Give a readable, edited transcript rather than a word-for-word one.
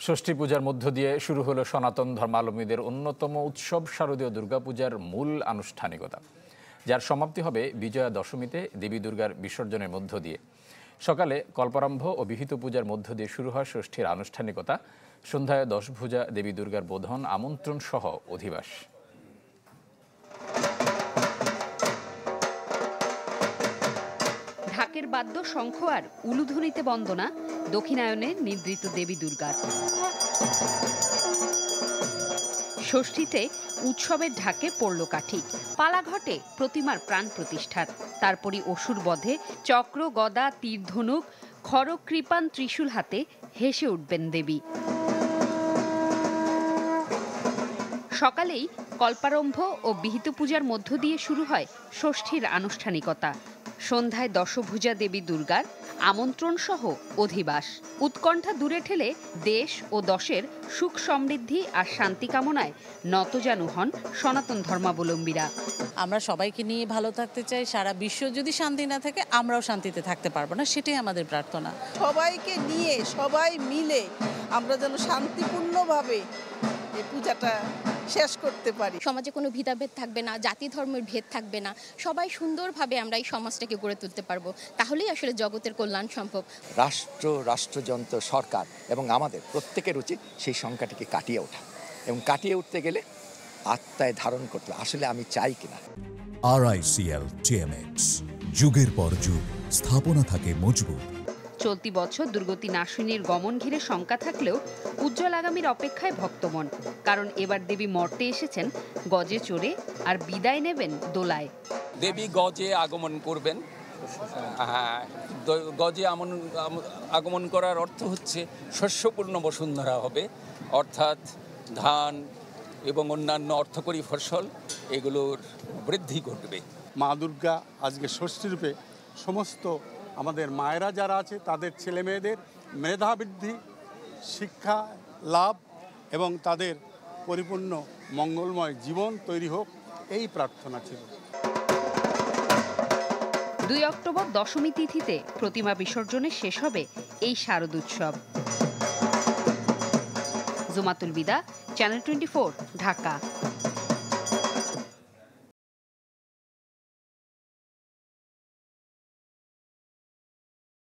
ষষ্ঠী পূজার মধ্য দিয়ে শুরু হলো সনাতন ধর্মাবলম্বীদের অন্যতম উৎসব শারদীয় দুর্গাপূজার মূল আনুষ্ঠানিকতা, যার সমাপ্তি হবে বিজয়া দশমীতে দেবী দুর্গার বিসর্জনের মধ্য দিয়ে। সকালে কল্পারম্ভ ও বিহিত পূজার মধ্য দিয়ে শুরু হয় ষষ্ঠীর আনুষ্ঠানিকতা। সন্ধ্যায় দশভুজা দেবী দুর্গার বোধন, আমন্ত্রণ সহ অধিবাস। ঢাকের বাদ্য, শঙ্খ আর উলুধ্বনিতে বন্দনা দক্ষিণায়নে নিদ্রিত দেবী দুর্গার। ষষ্ঠীতে উৎসবের ঢাকে পড়ল কাঠি, পালা ঘটে প্রতিমার প্রাণ প্রতিষ্ঠার। তারপরই অসুর বধে চক্র, গদা, তীর, ধনুক, খড়গ, কৃপান, ত্রিশূল হাতে হেসে উঠবেন দেবী। সকালেই কল্পারম্ভ ও বিহিত পূজার মধ্য দিয়ে শুরু হয় ষষ্ঠীর আনুষ্ঠানিকতা। সন্ধ্যায় দশভুজা দেবী দুর্গার আমন্ত্রণ সহ অধিবাস। উৎকণ্ঠা দূরে ঠেলে দেশ ও দশের সুখ সমৃদ্ধি আর শান্তি কামনায় নতজানু হন সনাতন ধর্মাবলম্বীরা। আমরা সবাইকে নিয়ে ভালো থাকতে চাই। সারা বিশ্ব যদি শান্তি না থাকে, আমরাও শান্তিতে থাকতে পারবো না, সেটাই আমাদের প্রার্থনা। সবাইকে নিয়ে, সবাই মিলে আমরা যেন শান্তিপূর্ণভাবে এই পূজাটা শেষ করতে পারি। সমাজে কোনো ভেদাভেদ থাকবে না, জাতি ধর্মের ভেদ থাকবে না, সবাই সুন্দরভাবে আমরা এই সমাজটাকে গড়ে তুলতে পারবো। তাহলেই আসলে জগতের কল্যাণ সম্ভব। রাষ্ট্রযন্ত্র, সরকার এবং আমাদের প্রত্যেকের উচিত সেই সংখ্যাটিকে কাটিয়ে ওঠা, এবং কাটিয়ে উঠতে গেলে আত্মায় ধারণ করতে আসলে আমি চাই কিনা। RICL TMX, যুগের পর যুগ স্থাপনা থাকে মজবুত। চলতি বছর দুর্গতি নাশিনীর গমন ঘিরে শঙ্কা থাকলেও উজ্জ্বল আগামীর অপেক্ষায় ভক্তমন। কারণ এবার দেবী মর্তে এসেছেন গজে চড়ে, আর বিদায় নেবেন দোলায়। দেবী গজে আগমন করবেন। গজে আগমন করার অর্থ হচ্ছে শস্যপূর্ণ বসুন্ধরা হবে, অর্থাৎ ধান এবং অন্যান্য অর্থকরী ফসল এগুলোর বৃদ্ধি ঘটবে। মা দুর্গা আজকে ষষ্ঠীরূপে সমস্ত আমাদের মায়েরা যারা আছে তাদের ছেলে মেয়েদের মেধা বৃদ্ধি, শিক্ষা লাভ এবং তাদের পরিপূর্ণ মঙ্গলময় জীবন তৈরি হোক, এই প্রার্থনা ছিল। 2 অক্টোবর দশমী তিথিতে প্রতিমা বিসর্জনে শেষ হবে এই শারদোৎসব। জুমাতুল বিদা, চ্যানেল 24, ঢাকা।